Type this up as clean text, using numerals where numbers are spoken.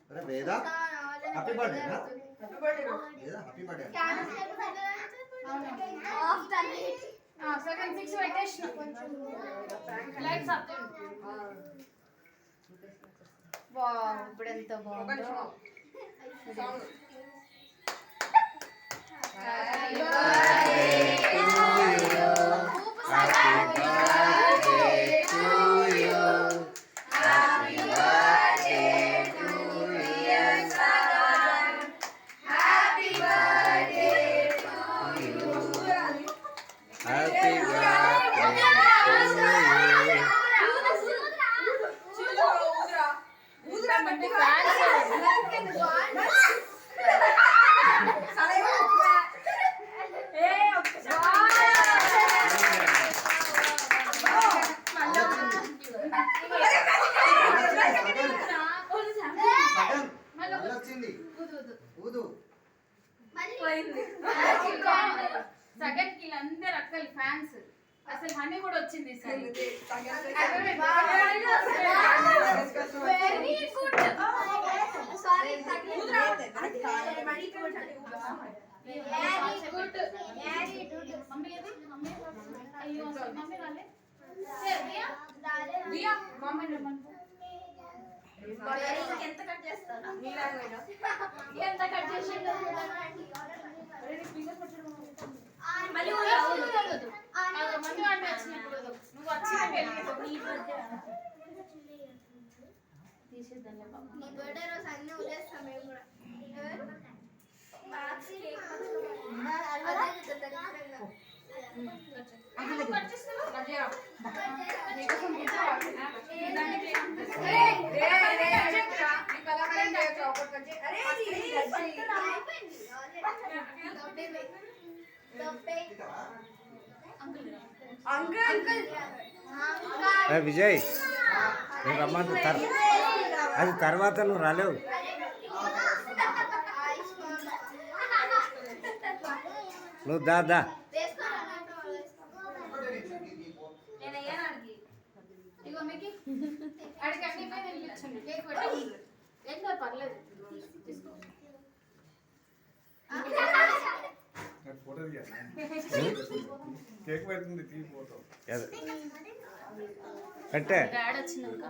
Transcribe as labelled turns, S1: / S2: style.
S1: अरे वेदा happy birthday ना happy birthday Veda happy birthday
S2: of the light second 6 పెట్టేసిన lights off wow ఇప్పుడు ఎంత బాగుందో song happy birthday to you happy birthday to you happy birthday to you
S1: happy birthday
S2: second కి అందరు అక్కలు fans అసలు honey కూడా వచ్చింది sir very good sorry very good mummy ఏది మమ్మీ అయ్యో మమ్మీ రాలే దియా దియా మమ్మీ ఎంత కట్ చేస్తాను ఎంత కట్ చేసిందో మళ్ళీ మమ్మీ వాళ్ళు వచ్చినప్పుడు నువ్వు వచ్చిన తీసేద్దాం నీ బర్త్డే రోజు అన్నీ వదిలేస్తాం మేము కూడా
S1: విజయ్ నువ్వు రమ్మంటే అది తర్వాత నువ్వు రాలేవు నువ్వు దా
S2: పర్లేదు
S3: కేక్ పెడుతుంది తీ ఫోటో
S1: కట్టే
S2: డాడ్ వచ్చినాక